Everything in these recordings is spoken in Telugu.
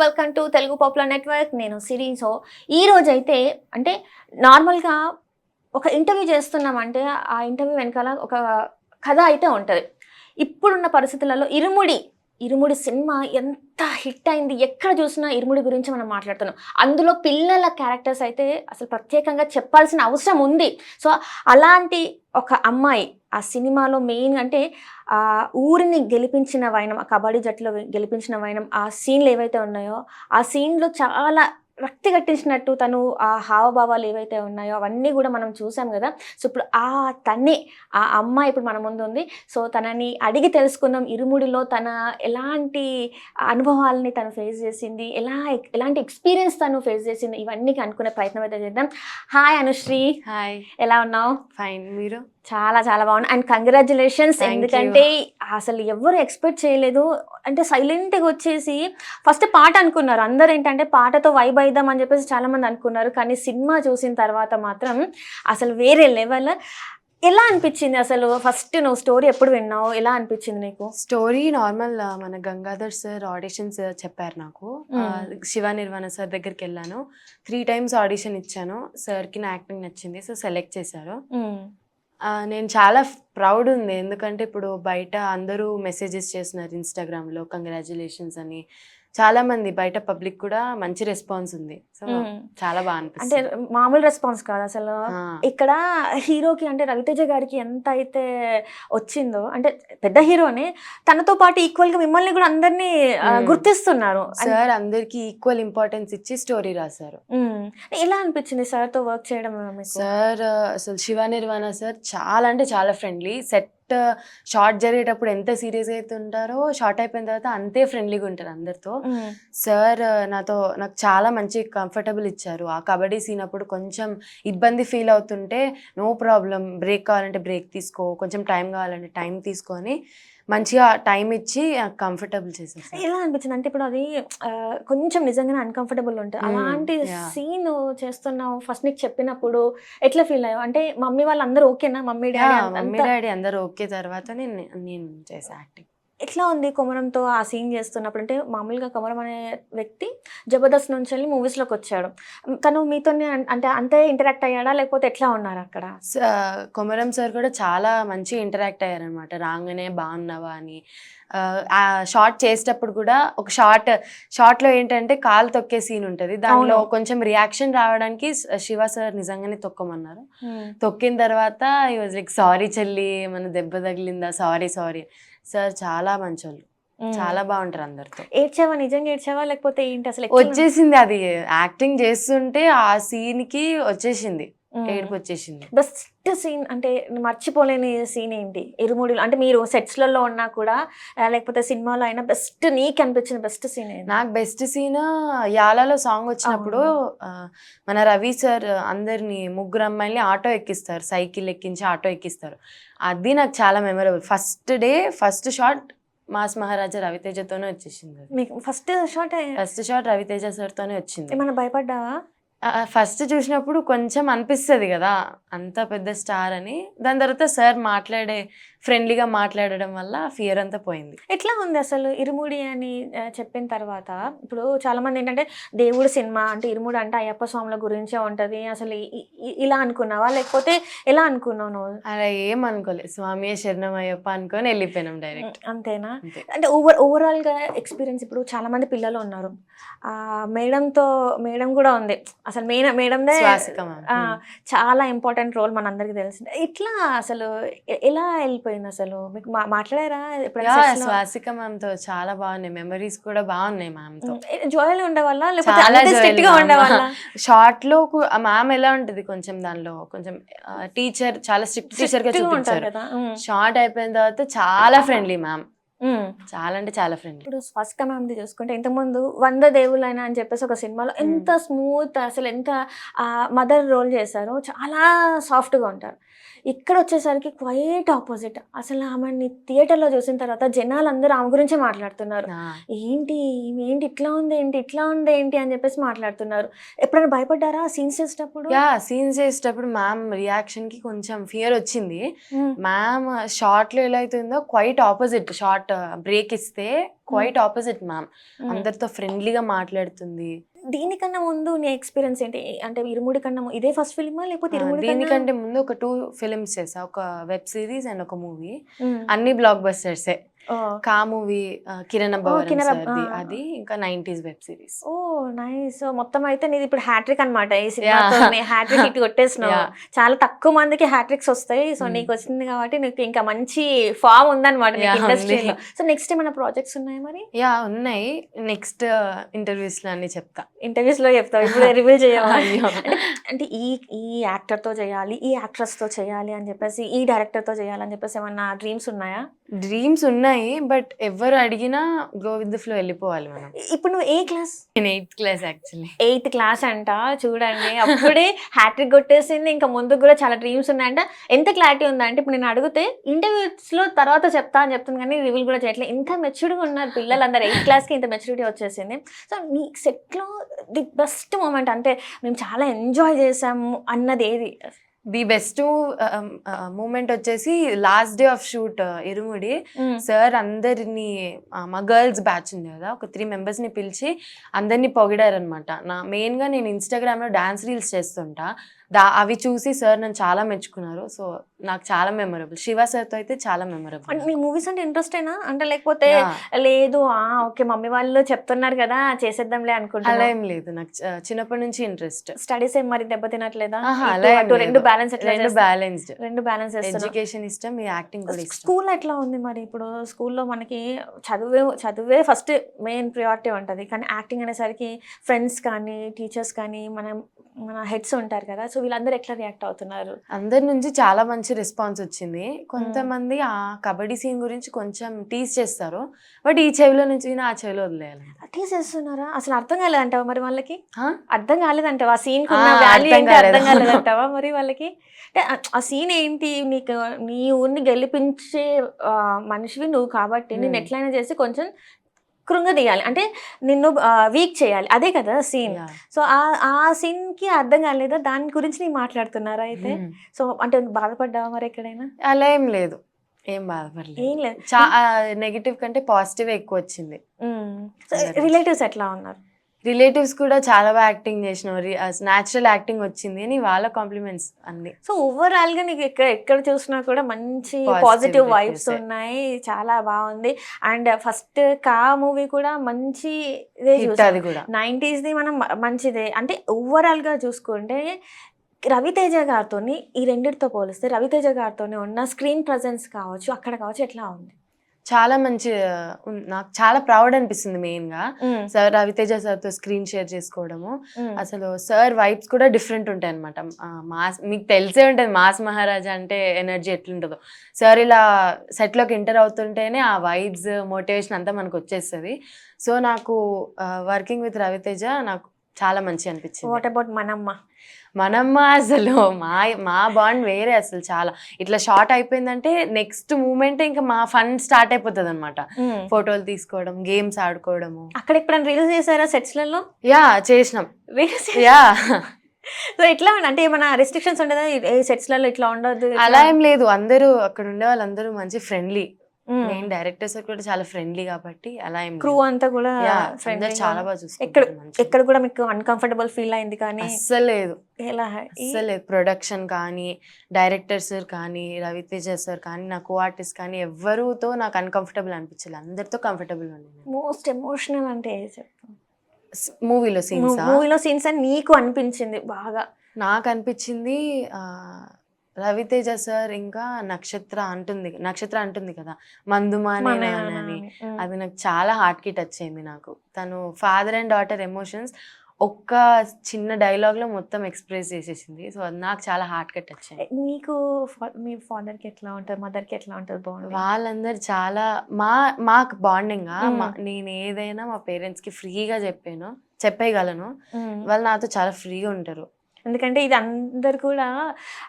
Welcome to Telugu popular network. నేను సిరి. సో ఈ రోజైతే అంటే నార్మల్‌గా ఒక ఇంటర్వ్యూ చేస్తున్నామంటే ఆ ఇంటర్వ్యూ వెనకాల ఒక కథ అయితే ఉంటది. ఇప్పుడున్న పరిస్థితులలో ఇరుముడి సినిమా ఎంత హిట్ అయింది. ఎక్కడ చూసినా ఇరుముడి గురించి మనం మాట్లాడుతున్నాం. అందులో పిల్లల క్యారెక్టర్స్ అయితే అసలు ప్రత్యేకంగా చెప్పాల్సిన అవసరం ఉంది. సో అలాంటి ఒక అమ్మాయి ఆ సినిమాలో మెయిన్ అంటే ఊరిని గెలిపించిన వైనం, ఆ కబడ్డీ జట్టులో గెలిపించిన వైనం, ఆ సీన్లు ఏవైతే ఉన్నాయో ఆ సీన్‌లో చాలా రక్తి కట్టించినట్టు తను ఆ హావభావాలు ఏవైతే ఉన్నాయో అవన్నీ కూడా మనం చూసాం కదా. సో ఇప్పుడు ఆ అమ్మాయి ఇప్పుడు మన ముందు ఉంది. సో తనని అడిగి తెలుసుకుందాం. ఇరుముడిలో తన ఎలాంటి అనుభవాలని తను ఫేస్ చేసింది, ఎలాంటి ఎక్స్పీరియన్స్ తను ఫేస్ చేసింది, ఇవన్నీ కనుక్కునే ప్రయత్నం అయితే చేద్దాం. హాయ్ అనుశ్రీ. హాయ్. ఎలా ఉన్నావు? ఫైన్. మీరు? చాలా చాలా బాగుంది. And congratulations. ఎందుకంటే అసలు ఎవరు ఎక్స్పెక్ట్ చేయలేదు. అంటే సైలెంట్గా వచ్చేసి ఫస్ట్ పాట అనుకున్నారు అందరు. ఏంటంటే పాటతో వైబ్ అయిద్దాం అని చెప్పేసి చాలా మంది అనుకున్నారు. కానీ సినిమా చూసిన తర్వాత మాత్రం అసలు వేరే లెవెల్. ఎలా అనిపించింది అసలు? ఫస్ట్ నువ్వు స్టోరీ ఎప్పుడు విన్నావు? ఎలా అనిపించింది నీకు? స్టోరీ నార్మల్ మన గంగాధర్ సార్ ఆడిషన్స్ చెప్పారు నాకు. శివ నిర్వాణ సార్ దగ్గరికి వెళ్ళాను. 3 times ఆడిషన్ ఇచ్చాను. సార్కి నా యాక్టింగ్ నచ్చింది. సో సెలెక్ట్ చేశారు. నేను చాలా ప్రౌడ్ ఉంది. ఎందుకంటే ఇప్పుడు బయట అందరూ మెసేజెస్ చేస్తున్నారు ఇన్స్టాగ్రామ్లో కంగ్రాచులేషన్స్ అని. చాలా మంది బయట పబ్లిక్ కూడా మంచి రెస్పాన్స్ ఉంది. సో చాలా బాగా అంటే అనిపిస్తుంది. మామూలు రెస్పాన్స్ కాదు అసలు. ఇక్కడ హీరోకి అంటే రవితేజ గారికి ఎంత అయితే వచ్చిందో, అంటే పెద్ద హీరోని తనతో పాటు ఈక్వల్ గా మిమ్మల్ని కూడా అందరినీ గుర్తిస్తున్నారు. సార్ అందరికి ఈక్వల్ ఇంపార్టెన్స్ ఇచ్చి స్టోరీ రాశారు. ఎలా అనిపించింది సార్ తో వర్క్ చేయడం? సార్ అసలు శివ నిర్వాణ సార్ చాలా అంటే చాలా ఫ్రెండ్లీ. సెట్ షార్ట్ జరిగేటప్పుడు ఎంత సీరియస్ అయితే ఉంటారో షార్ట్ అయిపోయిన తర్వాత అంతే ఫ్రెండ్లీగా ఉంటారు అందరితో. సార్ నాకు చాలా మంచి కంఫర్టబుల్ ఇచ్చారు. ఆ కబడ్డీ సీన్ అప్పుడు కొంచెం ఇబ్బంది ఫీల్ అవుతుంటే నో ప్రాబ్లం, బ్రేక్ కావాలంటే బ్రేక్ తీసుకో, కొంచెం టైం కావాలంటే టైం తీసుకొని మంచిగా టైం ఇచ్చి కంఫర్టబుల్ చేసేసి. ఎలా అనిపించింది అంటే ఇప్పుడు అది కొంచెం నిజంగానే అన్కంఫర్టబుల్ ఉంటుంది. అలాంటి సీన్ చేస్తున్నావు ఫస్ట్ నీకు చెప్పినప్పుడు ఎట్లా ఫీల్ అయ్యావు? అంటే మమ్మీ వాళ్ళందరూ ఓకేనా? మమ్మీ డాడీ అందరూ ఓకే తర్వాత నేను చేసా యాక్టింగ్. ఎట్లా ఉంది కొమరంతో ఆ సీన్ చేస్తున్నప్పుడు? అంటే మామూలుగా కొమరం అనే వ్యక్తి జబర్దస్త్ నుంచి వెళ్ళి మూవీస్లోకి వచ్చాడు. తను మీతోనే అంటే అంతే ఇంటరాక్ట్ అయ్యాడా లేకపోతే ఎట్లా ఉన్నారు అక్కడ? కొమరం సార్ కూడా చాలా మంచిగా ఇంటరాక్ట్ అయ్యారనమాట. రాగానే బాగున్నావా అని. ఆ షార్ట్ చేసేటప్పుడు కూడా ఒక షార్ట్లో ఏంటంటే కాలు తొక్కే సీన్ ఉంటుంది. దానిలో కొంచెం రియాక్షన్ రావడానికి శివ సార్ నిజంగానే తొక్కమన్నారు. తొక్కిన తర్వాత ఈ వాజ్ లైక్ సారీ చెల్లి, మన దెబ్బ తగిలిందా, సారీ సార్ చాలా మంచోళ్ళు, చాలా బాగుంటారు అందరితో. ఏడ్చావా? నిజంగా ఏడ్చావా లేకపోతే ఏంటి అసలు? వచ్చేసింది అది యాక్టింగ్ చేస్తుంటే ఆ సీన్ కి వచ్చేసింది, ఏడుపు వచ్చేసింది. బెస్ట్ సీన్ అంటే మర్చిపోలేని సీన్ ఏంటి ఇరుముడిలో? అంటే మీరు సెట్స్లలో ఉన్నా కూడా లేకపోతే సినిమాలో అయినా బెస్ట్ నీకు అనిపించిన బెస్ట్ సీన్ ఏంటి? నాకు బెస్ట్ సీన్ యాలాలో సాంగ్ వచ్చినప్పుడు మన రవి సార్ అందరిని ముగ్గురు అమ్మాయిల్ని ఆటో ఎక్కిస్తారు, సైకిల్ ఎక్కించి ఆటో ఎక్కిస్తారు. అది నాకు చాలా మెమరబుల్. ఫస్ట్ షాట్ మాస్ మహారాజా రవితేజతోనే వచ్చేసింది. మీకు ఫస్ట్ షాట్ రవితేజ సార్తోనే వచ్చింది. ఏమన్నా భయపడ్డావా? ఫస్ట్ చూసినప్పుడు కొంచెం అనిపిస్తుంది కదా అంత పెద్ద స్టార్ అని. దాని తర్వాత సార్ ఫ్రెండ్లీగా మాట్లాడడం వల్ల ఫియర్ అంతా పోయింది. ఎట్లా ఉంది అసలు ఇరుముడి అని చెప్పిన తర్వాత? ఇప్పుడు చాలా మంది ఏంటంటే దేవుడు సినిమా అంటే ఇరుముడి అంటే అయ్యప్ప స్వాముల గురించే ఉంటుంది. అసలు ఇలా అనుకున్నావా లేకపోతే ఎలా అనుకున్నావు నువ్వు? అలా ఏం అనుకోలేదు, స్వామి శరణం అయ్యప్ప అనుకొని వెళ్ళిపోయినాం డైరెక్ట్. అంతేనా? అంటే ఓవరాల్గా ఎక్స్పీరియన్స్ ఇప్పుడు చాలా మంది పిల్లలు ఉన్నారు. మేడం కూడా ఉంది. అసలు మేడందే చాలా ఇంపార్టెంట్ రోల్ మనందరికి తెలిసింది. ఇట్లా అసలు ఎలా వెళ్ళిపోయింది అసలు? మీకు మాట్లాడారా? స్వాసిక మ్యామ్ తో చాలా బాగున్నాయి మెమరీస్ కూడా బాగున్నాయి. మ్యామ్ తో జాయిల్ ఉండేవాళ్ళ లేకపోతే స్ట్రిక్ట్ గా ఉండేవాళ్ళ? షార్ట్ లో మ్యామ్ ఎలా ఉంటది కొంచెం దానిలో కొంచెం టీచర్, చాలా స్ట్రిక్ట్ టీచర్ గా చూపించారు. షార్ట్ అయిపోయిన తర్వాత చాలా ఫ్రెండ్లీ మ్యామ్, చాలా అంటే చాలా ఫ్రెండ్లీ. ఇప్పుడు స్వస్తిక మ్యామ్ది చూసుకుంటే ఇంతకుముందు 100 దేవుళ్ళైనా అని చెప్పేసి ఒక సినిమాలో ఎంత స్మూత్, అసలు ఎంత మదర్ రోల్ చేశారో చాలా సాఫ్ట్గా ఉంటారు. ఇక్కడ వచ్చేసరికి క్వైట్ ఆపోజిట్. అసలు ఆమెని థియేటర్‌లో చూసిన తర్వాత జనాలందరూ ఆమె గురించే మాట్లాడుతున్నారు. ఆ! ఏంటి ఈమె ఏంటి ఇట్లా ఉందేంటి? ఇట్లా ఉందేంటి? అని చెప్పేసి మాట్లాడుతున్నారు. ఎప్పుడైనా భయపడ్డారా సీన్స్ చేసేటప్పుడు? సీన్స్ చేసేటప్పుడు మ్యామ్ రియాక్షన్‌కి కొంచెం ఫియర్ వచ్చింది. హ్మ్. మ్యామ్ షార్ట్‌లో ఎలా అయితుందో క్వైట్ ఆపోజిట్. షార్ట్ బ్రేక్ ఇస్తే క్వైట్ ఆపోజిట్ మ్యామ్. హ్మ్. అందరితో ఫ్రెండ్లీగా మాట్లాడుతుంది. దీనికన్నా ముందు నీ ఎక్స్‌పీరియన్స్ ఏంటి? అంటే 'ఇరుముడి' కన్నా ఇదే ఫస్ట్ ఫిల్మా? లేకపోతే 'ఇరుముడి' కన్నా దీనికంటే ముందు ఒక 2 ఫిల్మ్స్ చేశా. ఒక వెబ్ సిరీస్ అండ్ ఒక మూవీ. హ్మ్. అన్ని బ్లాక్ బస్టర్సే. ఓహ్! 'కా' మూవీ కిరణ్ అబ్బవరం కిన్నెర సార్‌ది అది. ఇంకా 90s web series. Oh! Nice. So, మొత్తం అయితే నీది ఇప్పుడు హ్యాట్రిక్ అనమాట. ఈ యాహ్! సినిమాతోని హ్యాట్రిక్ హిట్ కొట్టేసినావు. యాహ్! చాలా తక్కువ మందికి హ్యాట్రిక్స్ వస్తాయి. సో, హ్మ్. నీకొచ్చింది కాబట్టి నీకు ఇంకా మంచి ఫామ్ ఉందన్నమాట నీకు యాహ్! ఇండస్ట్రీలో. ఉంది. సో, నెక్స్ట్ ఏమైనా ప్రాజెక్ట్స్ ఉన్నాయా మరి? ఉన్నాయి. నెక్స్ట్ ఇంటర్వ్యూస్‌లో అన్నీ చెప్తా. ఇంటర్వ్యూస్‌లో చెప్తావు. ఇప్పుడు రివీల్ చేయవా? అయ్యో! అంటే అంటే ఈ ఈ యాక్టర్‌తో చేయాలి, ఈ యాక్ట్రెస్‌తో చేయాలి అని చెప్పేసి, ఈ డైరెక్టర్‌తో చేయాలని చెప్పేసి ఏమన్నా డ్రీమ్స్ ఉన్నాయా? డ్రీమ్స్ ఉన్నాయి. బట్ ఎవ్వరు అడిగినా గో విత్ ద ఫ్లో వెళ్ళిపోవాలి మనం. ఇప్పుడు నువ్వు ఏ క్లాస్? నేను 8th class actually. 8th class అంట. చూడండి అప్పుడే హ్యాట్రిక్ కొట్టేసింది. ఇంకా ముందుకు గూడా చాలా డ్రీమ్స్ ఉన్నాయంట. ఎంత క్లారిటీ ఉందంటే ఇప్పుడు నేను అడిగితే ఇంటర్వ్యూస్‌లో తర్వాత చెప్తా అని చెప్తుంది గానీ రివీల్ గూడా చేయట్లేదు. ఇంత మెచ్యూర్డ్‌గా ఉన్నారు పిల్లలందరూ. 8th క్లాస్‌కి ఇంత మెచ్యూరిటీ వచ్చేసింది. సో, నీ సెట్‌లో ది బెస్ట్ మొమెంట్ అంటే మేము చాలా ఎంజాయ్ చేసాము అన్నదేది? ది బెస్ట్ మూమెంట్ వచ్చేసి లాస్ట్ డే ఆఫ్ షూట్ ఇరుముడి. హ్మ్. సార్ అందరిని మా గర్ల్స్ బ్యాచ్ ఉంది కదా, ఒక 3 మెంబర్స్ని పిలిచి అందరినీ పొగిడారనమాట. మెయిన్గా నేను ఇన్స్టాగ్రామ్లో డాన్స్ రీల్స్ చేస్తుంటా. అవి చూసి సార్ నన్ను చాలా మెచ్చుకున్నారు. సో నాకు చాలా మెమరబుల్. శివ సార్తో అయితే చాలా మెమరబుల్. అంటే నీకు మూవీస్ అంటే ఇంట్రెస్టేనా? అంటే లేకపోతే Yeah. లేదు ఓకే మమ్మీ వాళ్ళు చెప్తున్నారు కదా చేసేద్దాంలే అలా అనుకుంటున్నా. ఏం లేదు. నాకు చిన్నప్పటి నుంచి ఇంట్రెస్ట్. స్టడీస్ ఏం మరి దెబ్బతినట్లేదా? అలా ఏం అటు లేదు. 2 బ్యాలెన్స్ ఎట్లా రెండు చేస్తావు? బ్యాలెన్స్డ్. 2 బ్యాలెన్స్ చేస్తున్నావు. ఎడ్యుకేషన్ ఇష్టం, ఈ యాక్టింగ్ కూడా ఇష్టం. స్కూల్ ఎట్లా ఉంది మరి? ఇప్పుడు స్కూల్‌లో మనకి చదువే ఫస్ట్ మెయిన్ ప్రియారిటీ ఉంటది. కానీ యాక్టింగ్ అనేసరికి ఫ్రెండ్స్ కానీ, టీచర్స్ కానీ, మన హెడ్స్ ఉంటారు కదా! సో, వీళ్ళందరూ ఎట్లా రియాక్ట్ అవుతున్నారు? అందరి నుంచి చాలా మంచి రెస్పాన్స్ వచ్చింది. కొంతమంది ఆ కబడ్డీ సీన్ గురించి కొంచెం టీజ్ చేస్తారు. బట్ ఈ చెవిలో నుంచి విని ఆ చెవిలో వదిలేయాలి. చేస్తున్నారా? అసలు అర్థం కాలేదంటావా మరి వాళ్ళకి? ఆ? అర్థం కాలేదంటావా? ఆ సీన్‌కున్న వాల్యూ అర్థం ఏంటి కాలేదు. అర్థం కాలేదంటావా మరి వాళ్ళకి? అంటే ఆ సీన్ ఏంటి? నీకు నీ ఊరిని గెలిపించే మనిషివి నువ్వు కాబట్టి నిన్ను ఎట్లైనా చేసి కొంచెం కృంగదీయాలి. అంటే నిన్ను వీక్ చేయాలి. అదే కదా సీన్. Yeah. సో, ఆ సీన్‌కి అర్థం కాలేదా? దాని గురించి నేను మాట్లాడుతున్నారా అయితే? సో, అంటే నువ్వు బాధపడ్డావా మరి ఎక్కడైనా? అలా ఏం లేదు. ఏం బాధపడలేదు. ఏం లేదు. నెగటివ్ కంటే పాజిటివ్ ఎక్కువ వచ్చింది. సో, రిలేటివ్స్ ఎట్లా ఉన్నారు? రిలేటివ్స్ కూడా చాలా బాగా యాక్టింగ్ చేసినావు, న్యాచురల్ యాక్టింగ్ వచ్చింది అని వాళ్ళ కాంప్లిమెంట్స్ అన్ని. సో, ఓవరాల్‌గా నీకు ఎక్కడ చూసినా కూడా మంచి Positive పాజిటివ్ వైబ్స్ reviews. ఉన్నాయి. చాలా బావుంది. అండ్ ఫస్ట్ 'కా' మూవీ కూడా మంచి ఇదే హిట్ చూసాం. అది కూడా. 90స్‌ది మనం మంచిదే. అంటే ఓవరాల్‌గా చూసుకుంటే రవితేజ గారితోని ఈ రెండిటితో పోలిస్తే రవితేజ గారితోని ఉన్న స్క్రీన్ ప్రెజెన్స్ కావచ్చు, అక్కడ కావచ్చు ఎట్లా ఉంది? చాలా మంచి నాకు చాలా ప్రౌడ్ అనిపిస్తుంది మెయిన్గా. సార్ రవితేజ సార్తో స్క్రీన్ షేర్ చేసుకోవడము. అసలు సార్ వైబ్స్ కూడా డిఫరెంట్ ఉంటాయి అనమాట. మాస్ మీకు తెలిసే ఉంటుంది మాస్ మహారాజా అంటే ఎనర్జీ ఎట్లుంటుందో. సార్ ఇలా సెట్లోకి ఎంటర్ అవుతుంటేనే ఆ వైబ్స్ మోటివేషన్ అంతా మనకు వచ్చేస్తుంది. సో నాకు వర్కింగ్ విత్ రవితేజ నాకు చాలా మంచి అనిపించింది. What about మనమ్మ? మనమ్మ అసలు మా బాండ్ వేరే అసలు చాలా. ఇట్లా షార్ట్ అయిపోయిందంటే నెక్స్ట్ మూమెంట్ ఇంకా మా ఫన్ స్టార్ట్ అయిపోతుంది అనమాట. ఫోటోలు తీసుకోవడం, గేమ్స్ ఆడుకోవడము. అక్కడ ఎప్పుడైనా రీల్స్ చేశారా సెట్స్‌లలో? చేసినాం. రీల్స్ యా సో, ఎట్లా ఉంది? అంటే ఏమైనా రెస్ట్రిక్షన్స్ ఉండదా? ఈ సెట్స్‌లలో ఇట్లా ఉండొద్దు. అలా ఏం లేదు. అందరూ అక్కడ ఉండే వాళ్ళందరూ మంచి ఫ్రెండ్లీ. మెయిన్ డైరెక్టర్స్ కూడా చాలా ఫ్రెండ్లీ కాబట్టి అలా ఏం క్రూ అంతా కూడా అందరూ చాలా బాగా ఎక్కడ చూసుకుంటారు. ఎక్కడ కూడా మీకు అన్‌కంఫర్టబుల్ ఫీల్ అయింది కానీ అస్సలు లేదు. ఎలా? అస్సలు లేదు. ప్రొడక్షన్ కానీ, డైరెక్టర్ సార్ కానీ, రవితేజ సార్ కానీ, నా కో ఆర్టిస్ట్ కానీ ఎవ్వరితో నాకు అన్‌కంఫర్టబుల్ అనిపించలేదు. అందరితో కంఫర్టబుల్ ఉంది. మోస్ట్ ఎమోషనల్ అంటే ఏది చెప్పు? మూవీలో సీన్స్ మూవీలో సీన్స్ అని నీకు అనిపించింది బాగా? నాకు అనిపించింది రవితేజ సార్ ఇంకా నక్షత్ర అంటుంది కదా, మందుమానే అని. అది నాకు చాలా హార్ట్ కి టచ్ అయింది. నాకు తను ఫాదర్ అండ్ డాటర్ ఎమోషన్స్ ఒక్క చిన్న డైలాగ్ లో మొత్తం ఎక్స్ప్రెస్ చేసేసింది. సో అది నాకు చాలా హార్ట్ కి టచ్ అయింది. నీకు మీ ఫాదర్ కి ఎట్లా ఉంటుంది, మదర్ కి ఎట్లా ఉంటుంది బాండింగ్? వాళ్ళందరూ చాలా మాకు బాండింగ్. నేను ఏదైనా మా పేరెంట్స్ కి ఫ్రీగా చెప్పేయగలను. వాళ్ళు నాతో చాలా ఫ్రీగా ఉంటారు. ఎందుకంటే ఇది అందరు కూడా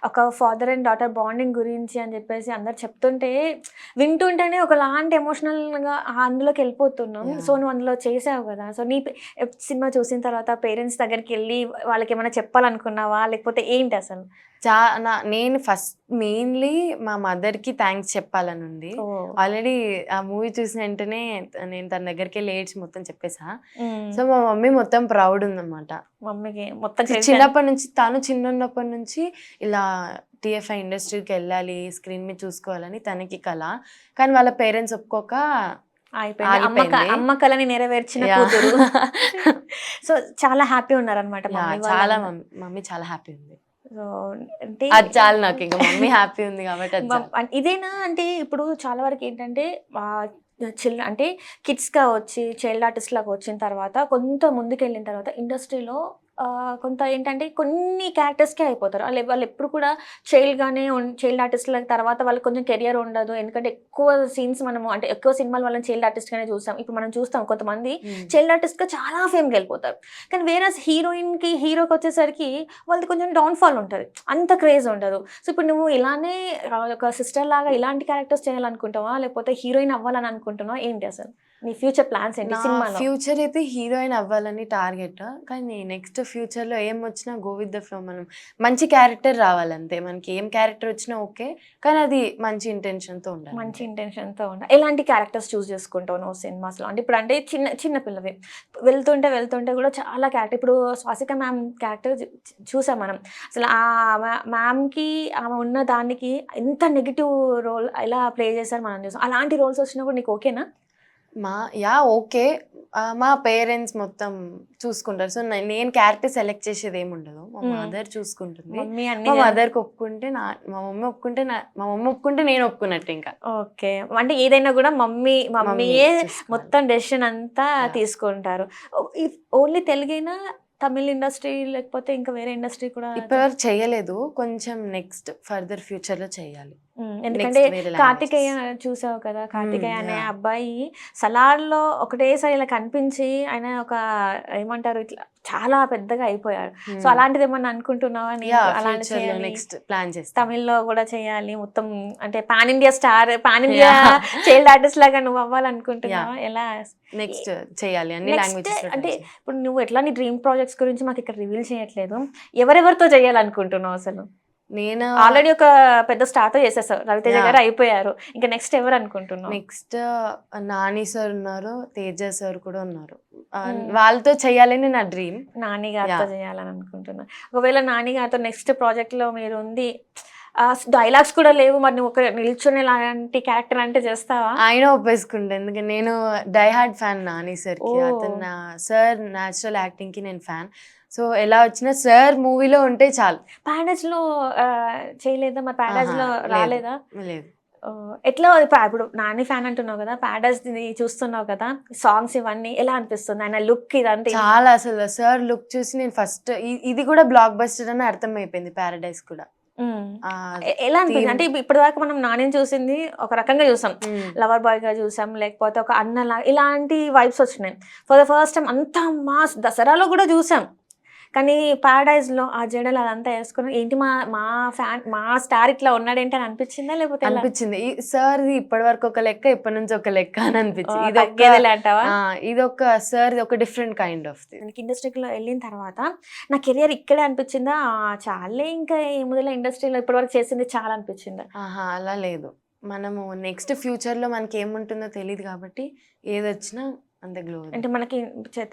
ఒక ఫాదర్ అండ్ డాటర్ బాండింగ్ గురించి అని చెప్పేసి అందరు చెప్తుంటే వింటుంటేనే ఒకలాంటి ఎమోషనల్గా అందులోకి వెళ్ళిపోతున్నాం. Yeah. సో నువ్వు అందులో చేసావు కదా, సో నీ సినిమా చూసిన తర్వాత పేరెంట్స్ దగ్గరికి వెళ్ళి వాళ్ళకి ఏమైనా చెప్పాలనుకున్నావా, లేకపోతే ఏంటి అసలు? నేను ఫస్ట్ మెయిన్లీ మా మదర్కి థ్యాంక్స్ చెప్పాలని ఉంది. ఆల్రెడీ ఆ మూవీ చూసిన వెంటనే నేను తన దగ్గరికి వెళ్ళి ఏడ్చి మొత్తం చెప్పేసా. సో మా మమ్మీ మొత్తం ప్రౌడ్ ఉందన్నమాట. మమ్మీకి మొత్తం చిన్నప్పటి నుంచి, తను చిన్నప్పటి నుంచి ఇలా టీఎఫ్ఐ ఇండస్ట్రీకి వెళ్ళాలి, స్క్రీన్ మీద చూసుకోవాలని తనకి కళ. కానీ వాళ్ళ పేరెంట్స్ ఒప్పుకోక అయిపోయింది. అమ్మ కళని నెరవేర్చిన కూతురు. సో చాలా హ్యాపీ ఉన్నారనమాట. చాలా మమ్మీ చాలా హ్యాపీ ఉంది. సో అంటే అది చాలు నాకు, ఇంకా మమ్మీ హ్యాపీ ఉంది కాబట్టి ఇదేనా. అంటే ఇప్పుడు చాలా వరకు ఏంటంటే అంటే కిడ్స్గా వచ్చి చైల్డ్ ఆర్టిస్ట్ లాగా వచ్చిన తర్వాత కొంత ముందుకు వెళ్ళిన తర్వాత ఇండస్ట్రీలో కొంత ఏంటంటే కొన్ని క్యారెక్టర్స్కే అయిపోతారు. వాళ్ళు ఎప్పుడు కూడా చైల్డ్ ఆర్టిస్ట్ల తర్వాత వాళ్ళకి కొంచెం కెరియర్ ఉండదు. ఎందుకంటే ఎక్కువ సీన్స్ మనము అంటే ఎక్కువ సినిమాలు వాళ్ళని చైల్డ్ ఆర్టిస్ట్గానే చూస్తాం. ఇప్పుడు మనం చూస్తాం కొంతమంది చైల్డ్ ఆర్టిస్ట్గా చాలా ఫేమ్కి వెళ్ళిపోతారు. కానీ వేరే హీరోకి వచ్చేసరికి వాళ్ళది కొంచెం డౌన్ఫాల్ ఉంటుంది, అంత క్రేజ్ ఉండదు. సో ఇప్పుడు నువ్వు ఇలానే ఒక సిస్టర్ లాగా ఇలాంటి క్యారెక్టర్స్ చేయాలనుకుంటావా, లేకపోతే హీరోయిన్ అవ్వాలని అనుకుంటున్నావా, ఏంటి అసలు నీ ఫ్యూచర్ ప్లాన్స్ ఏంటి? సినిమాలో ఫ్యూచర్ అయితే హీరోయిన్ అవ్వాలని టార్గెట్. కానీ నెక్స్ట్ ఫ్యూచర్లో ఏం వచ్చినా గో విత్ ద ఫ్లో. మనం మంచి క్యారెక్టర్ రావాలంతే, మనకి ఏం క్యారెక్టర్ వచ్చినా ఓకే, కానీ అది మంచి ఇంటెన్షన్తో ఉండాలి. మంచి ఇంటెన్షన్తో ఉండాలి. ఎలాంటి క్యారెక్టర్స్ చూస్ చేసుకుంటావు నువ్వు సినిమాస్లో? అంటే ఇప్పుడు అంటే చిన్న పిల్లవి వెళ్తుంటే కూడా చాలా క్యారెక్టర్. ఇప్పుడు స్వాసిక మ్యామ్ క్యారెక్టర్ చూసాం మనం. అసలు ఆ మ్యామ్కి ఆమె ఉన్న దానికి ఎంత నెగిటివ్ రోల్ ఎలా ప్లే చేశారు మనం చూసాం. అలాంటి రోల్స్ వచ్చినా కూడా నీకు ఓకేనా? ఓకే. మా పేరెంట్స్ మొత్తం చూసుకుంటారు. సో నేను క్యారెక్టర్ సెలెక్ట్ చేసేది ఏమి ఉండదు, మా మదర్ చూసుకుంటుంది. మా మదర్కి ఒప్పుకుంటే మా మమ్మీ ఒప్పుకుంటే నేను ఒప్పుకున్నట్టు ఇంకా. ఓకే, అంటే ఏదైనా కూడా మమ్మీయే మొత్తం డెసిషన్ అంతా తీసుకుంటారు. ఓన్లీ తెలుగైనా, తమిళ ఇండస్ట్రీ లేకపోతే ఇంకా వేరే ఇండస్ట్రీ కూడా ఇప్పటివరకు చేయలేదు, కొంచెం నెక్స్ట్ ఫర్దర్ ఫ్యూచర్లో చేయాలి. ఎందుకంటే కార్తికేయ చూసావు కదా, కార్తికేయ అనే అబ్బాయి సలార్లో ఒకటేసారి ఇలా కనిపించి ఆయన ఒక ఏమంటారు ఇట్లా చాలా పెద్దగా అయిపోయాడు. సో అలాంటిది ఏమన్నా అనుకుంటున్నావా? నెక్స్ట్ ప్లాన్ చేస్తా, తమిళ్లో కూడా చేయాలి మొత్తం, అంటే పాన్ ఇండియా చైల్డ్ ఆర్టిస్ట్ లాగా నువ్వు అవ్వాలనుకుంటున్నావా? ఎలా నెక్స్ట్ చేయాలి అన్ని లాంగ్వేజెస్. అంటే ఇప్పుడు నువ్వు ఎట్లా నీ డ్రీమ్ ప్రాజెక్ట్స్ గురించి మాకు ఇక్కడ రివీల్ చేయట్లేదు, ఎవరెవరితో చేయాలనుకుంటున్నావు అసలు? నేను ఆల్రెడీ ఒక పెద్ద స్టార్ట్ చేసేసావు, రవితేజ గారు అయిపోయారు, ఇంకా నెక్స్ట్ ఎవరు అనుకుంటున్నావు? నెక్స్ట్ నాని సార్ ఉన్నారు, తేజ సార్ కూడా ఉన్నారు, వాళ్ళతో చేయాలని నా డ్రీమ్. నాని గారితో చేయాలని అనుకుంటున్నా. ఒకవేళ నాని గారితో నెక్స్ట్ ప్రాజెక్ట్ లో మీరు ఉంది, డైలాగ్స్ కూడా లేవు, మరి నువ్వు ఒక నిల్చునే లాంటి క్యారెక్టర్ అంటే చేస్తావా? ఆయన ఒప్పేసుకుంటా, ఎందుకంటే నేను డై హార్డ్ ఫ్యాన్ నాని సార్కి. అతను సార్ న్యాచురల్ యాక్టింగ్ కి నేను ఫ్యాన్. సో ఎలా వచ్చినా సార్ మూవీలో ఉంటే చాలు. ప్యారడైజ్ లో చేయలేదా? మరి ప్యారడైజ్ లో రాలేదా? లేదు. ఎట్లా ఇప్పుడు నాని ఫ్యాన్ అంటున్నావు కదా, ప్యారడైజ్ చూస్తున్నావు కదా, సాంగ్స్ ఇవన్నీ ఎలా అనిపిస్తుంది? ఆయన లుక్ ఇదంతా చాలా, అసలు సార్ లుక్ చూసి నేను ఫస్ట్ ఇది కూడా బ్లాక్ బస్టర్ అని అర్థం అయిపోయింది, ప్యారడైజ్ కూడా. ఎలా అనిపించింది? అంటే ఇప్పటిదాకా మనం నానిని చూసింది ఒక రకంగా చూసాం, లవర్ బాయ్ గా చూసాం, లేకపోతే ఒక అన్నలా ఇలాంటి వైబ్స్ వచ్చినాయి. ఫర్ ద ఫస్ట్ టైం అంతా మాస్ దసరాలో కూడా చూసాం. కానీ ప్యారడైజ్ లో ఆ జడలు అదంతా వేసుకుని ఏంటి మా స్టార్ ఇట్లా ఉన్నాడేంటి అని అనిపించిందా? లేకపోతే అనిపించింది సార్ ఇప్పటి వరకు ఒక లెక్క, ఇప్పటి నుంచి ఒక లెక్క అని అనిపించింది. ఇది ఒక సార్ ఒక డిఫరెంట్ కైండ్ ఆఫ్ ఇండస్ట్రీలో వెళ్ళిన తర్వాత నా కెరియర్ ఇక్కడే అనిపించిందా, చాలే ఇంకా ఏముదల ఇండస్ట్రీలో ఇప్పటి వరకు చేసింది చాలా అనిపించిందా? అలా లేదు, మనము నెక్స్ట్ ఫ్యూచర్ లో మనకి ఏముంటుందో తెలియదు కాబట్టి ఏదొచ్చినా అంత గ్లో. అంటే మనకి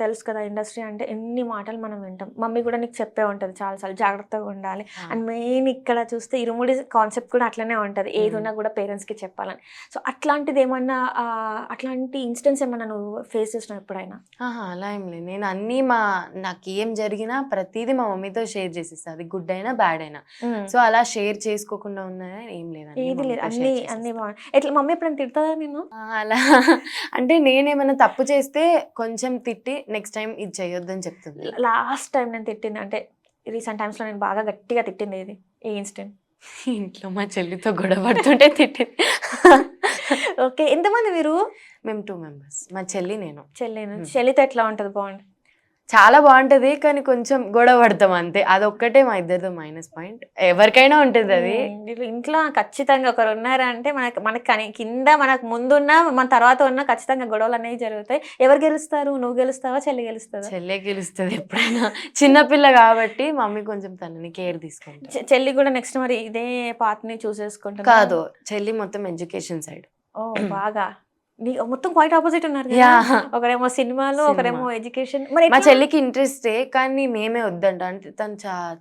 తెలుసు కదా ఇండస్ట్రీ అంటే ఎన్ని మాటలు మనం వింటాం, మమ్మీ కూడా నీకు చెప్పే ఉంటుంది చాలాసార్లు జాగ్రత్తగా ఉండాలి అండ్ మెయిన్ ఇక్కడ చూస్తే ఇరుముడి కాన్సెప్ట్ కూడా అట్లనే ఉంటుంది, ఏది ఉన్నా కూడా పేరెంట్స్కి చెప్పాలని. సో అట్లాంటిది ఏమన్నా అట్లాంటి ఇన్సిడెంట్స్ ఏమన్నా నువ్వు ఫేస్ చేసినావు ఎప్పుడైనా? అలా ఏం లేదు, నేను అన్నీ నాకు ఏం జరిగినా ప్రతిదీ మా మమ్మీతో షేర్ చేసేస్తా, అది గుడ్ అయినా బ్యాడ్ అయినా. సో అలా షేర్ చేసుకోకుండా ఉన్నది ఏం లేదు, ఏది లేదు, అన్ని ఎట్లా మమ్మీ ఎప్పుడైనా తిడతాదా నేను? అలా అంటే నేనేమైనా తప్పు చేస్తే కొంచెం తిట్టి నెక్స్ట్ టైం ఇది చేయొద్దని చెప్తుంది. లాస్ట్ టైం నేను తిట్టింది అంటే రీసెంట్ టైమ్స్లో నేను బాగా గట్టిగా తిట్టింది ఏది, ఏ ఇన్సిడెంట్? ఇంట్లో మా చెల్లితో గొడవ పడుతుంటే తిట్టింది. ఓకే, ఎంతమంది మీరు? మేము 2 members, మా చెల్లి నేను. చెల్లితో ఎట్లా ఉంటుంది బాండ్? చాలా బాగుంటది కానీ కొంచెం గొడవ పడతాం అంతే, అదొక్కటే మా ఇద్దరితో మైనస్ పాయింట్. ఎవరికైనా ఉంటుంది అది. వీళ్ళు ఇంట్లో ఖచ్చితంగా ఒకరు ఉన్నారా అంటే మనకి కింద మనకు ముందున్నా మన తర్వాత ఉన్నా ఖచ్చితంగా గొడవలు అనేవి జరుగుతాయి. ఎవరు గెలుస్తారు? నువ్వు గెలుస్తావా, చెల్లి గెలుస్తుందా? చెల్లె గెలుస్తుంది ఎప్పుడైనా. చిన్నపిల్ల కాబట్టి మమ్మీ కొంచెం తనని కేర్ తీసుకుంటారు. చెల్లి కూడా నెక్స్ట్ మరి ఇదే పార్ట్ ని చూసేసుకుంటా? కాదు, చెల్లి మొత్తం ఎడ్యుకేషన్ సైడ్. ఓ బాగా మొత్తం క్వైట్ ఆపోజిట్ ఉన్నారు కదా. Yeah. ఒకరేమో సినిమాలు, సినిమా. ఒకరేమో ఎడ్యుకేషన్. మరి మా ఎట్లా? చెల్లికి ఇంట్రెస్టే కానీ మేమే వద్దంట, అంటే తను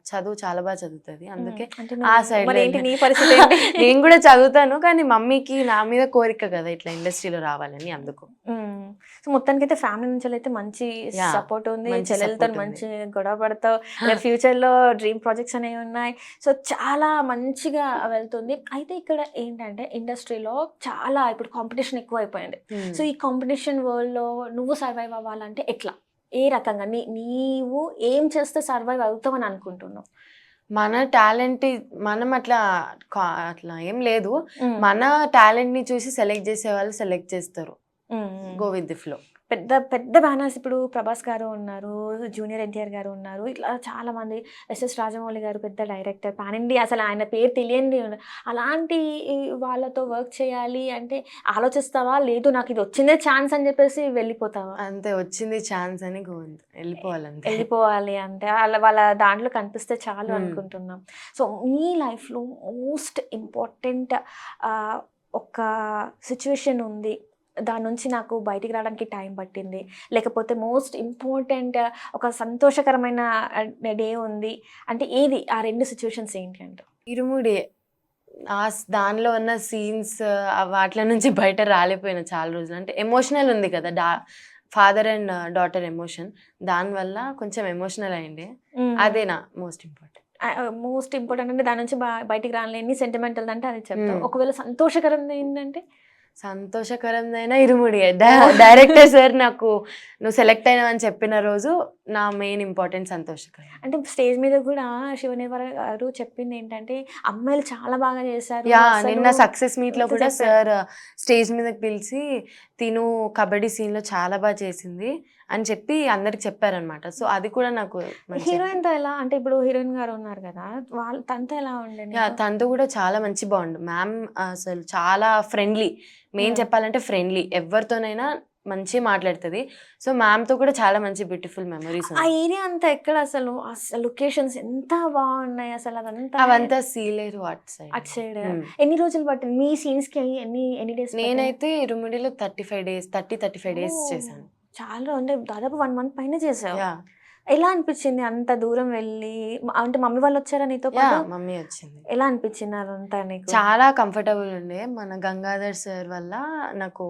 చదువు చాలా బాగా చదువుతుంది, అందుకే అంటే ఆ నువ్వు- సైడ్ మరి ఏంటి నీ పరిస్థితి ఏంటి? నేను కూడా చదువుతాను కానీ మమ్మీకి నా మీద కోరిక కదా ఇట్లా ఇండస్ట్రీలో రావాలని, అందుకు. సో మొత్తానికి అయితే ఫ్యామిలీ నుంచి అయితే మంచి Yeah, సపోర్ట్ ఉంది. మంచి చెల్లెలతో support ఉంది. మంచి గొడవ పడతావు. ఫ్యూచర్ లో డ్రీమ్ ప్రాజెక్ట్స్ అనేవి ఉన్నాయి. సో చాలా మంచిగా వెళ్తుంది. అయితే ఇక్కడ ఏంటంటే ఇండస్ట్రీలో చాలా ఇప్పుడు కాంపిటీషన్ ఎక్కువ అయిపోయింది. సో ఈ కాంపిటీషన్ వరల్డ్ లో నువ్వు సర్వైవ్ అవ్వాలంటే ఎట్లా, ఏ రకంగా నీవు ఏం చేస్తే సర్వైవ్ అవుతావని అనుకుంటున్నావు? మన టాలెంట్ మనం అట్లా ఏం లేదు, మన టాలెంట్ ని చూసి సెలెక్ట్ చేసే వాళ్ళు సెలెక్ట్ చేస్తారు, గో విత్ ది ఫ్లో. పెద్ద పెద్ద బ్యానర్స్ ఇప్పుడు ప్రభాస్ గారు ఉన్నారు, జూనియర్ ఎన్టీఆర్ గారు ఉన్నారు, ఇట్లా చాలా మంది, ఎస్ఎస్ రాజమౌళి గారు పెద్ద డైరెక్టర్, పాన్ ఇండియా, అసలు ఆయన పేరు తెలియంది. అలాంటి వాళ్ళతో వర్క్ చేయాలి అంటే ఆలోచిస్తావా, లేదు నాకు ఇది వచ్చిందే ఛాన్స్ అని చెప్పేసి వెళ్ళిపోతావా? అంతే, వచ్చింది ఛాన్స్ అని వెళ్ళిపోవాలంతే. వెళ్ళిపోవాలి అంటే వాళ్ళ దాంట్లో కనిపిస్తే చాలు అనుకుంటున్నాం. సో నీ లైఫ్లో మోస్ట్ ఇంపార్టెంట్ ఒక సిచ్యువేషన్ ఉంది, దాని నుంచి నాకు బయటికి రావడానికి టైం పట్టింది, లేకపోతే మోస్ట్ ఇంపార్టెంట్ ఒక సంతోషకరమైన డే ఉంది అంటే ఏది? ఆ రెండు సిచ్యువేషన్స్ ఏంటి అంటే? ఇరుముడి దానిలో ఉన్న సీన్స్ వాటిల నుంచి బయట రాలేపోయిన చాలా రోజులు, అంటే ఎమోషనల్ ఉంది కదా, ఫాదర్ అండ్ డాటర్ ఎమోషన్, దానివల్ల కొంచెం ఎమోషనల్ అయింది. అదే నా మోస్ట్ ఇంపార్టెంట్ అంటే దాని నుంచి బయటికి రాలేని సెంటిమెంటల్ అంటే అది చెప్తావు. ఒకవేళ సంతోషకరం ఏంటంటే? సంతోషకరమైన ఇరుముడి, డైరెక్టర్ సార్ నాకు నువ్వు సెలెక్ట్ అయినావని చెప్పిన రోజు నా మెయిన్ ఇంపార్టెంట్ సంతోషకరం. అంటే స్టేజ్ మీద కూడా శివనిర్వర గారు చెప్పింది ఏంటంటే అమ్మాయిలు చాలా బాగా చేశారు. నిన్న సక్సెస్ మీట్ లో కూడా సార్ స్టేజ్ మీదకి పిలిచి తిను కబడ్డీ సీన్ లో చాలా బాగా చేసింది అని చెప్పి అందరికి చెప్పారనమాట. సో అది కూడా నాకు హీరోయిన్ తో ఎలా అంటే, ఇప్పుడు హీరోయిన్ గారు ఉన్నారు కదా, తనతో ఎలా ఉండేది? తనతో కూడా చాలా మంచి బాండ్. మ్యామ్ అసలు చాలా ఫ్రెండ్లీ, మెయిన్ చెప్పాలంటే ఫ్రెండ్లీ, ఎవరితోనైనా మంచి మాట్లాడుతుంది. సో మ్యామ్ తో కూడా చాలా మంచి బ్యూటిఫుల్ మెమరీస్. ఆ ఏరియా అంతా ఎక్కడ అసలు లొకేషన్స్ ఎంత బాగున్నాయి అసలు, అవంతా సీలేరు అటు సైడ్. ఎన్ని రోజులు పట్టింది మీ సీన్స్ కి? ఎన్ని డేస్? నేనైతే ఇరుముడిలో 35 డేస్ చేశాను. చాలా, అంటే దాదాపు 1 month పైన చేసావు. ఎలా అనిపించింది అంత దూరం వెళ్ళి? అంటే మమ్మీ వాళ్ళు వచ్చారా నీతో పాటు? మమ్మీ వచ్చింది. ఎలా అనిపించింది అదంతా నీకు? చాలా కంఫర్టబుల్ ఉండే. మన గంగాధర్ సార్ వల్ల నాకు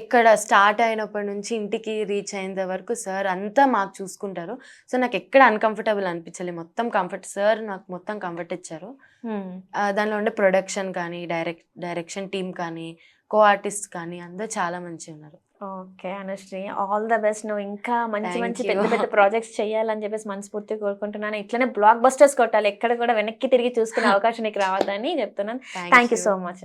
ఎక్కడ స్టార్ట్ అయినప్పటి నుంచి ఇంటికి రీచ్ అయ్యేంత వరకు సార్ అంతా మాకు చూసుకుంటారు. సో నాకు ఎక్కడ అన్కంఫర్టబుల్ అనిపించలేదు, మొత్తం కంఫర్ట్. సార్ నాకు మొత్తం కంఫర్ట్ ఇచ్చారు. దానిలో ఉండే ప్రొడక్షన్ కానీ, డైరెక్షన్ టీమ్ కానీ, కో ఆర్టిస్ట్ కానీ అందరూ చాలా మంచిగా ఉన్నారు. Okay Anusri, all the best. నువ్వు ఇంకా మంచి పెద్ద పెద్ద ప్రాజెక్ట్స్ చేయాలని చెప్పేసి మనస్ఫూర్తిగా కోరుకుంటున్నాను. ఇట్లనే బ్లాక్ బస్టర్స్ కొట్టాలి, ఎక్కడ కూడా వెనక్కి తిరిగి చూసుకునే అవకాశం నీకు రావద్దని చెప్తున్నాను. Thank you so much.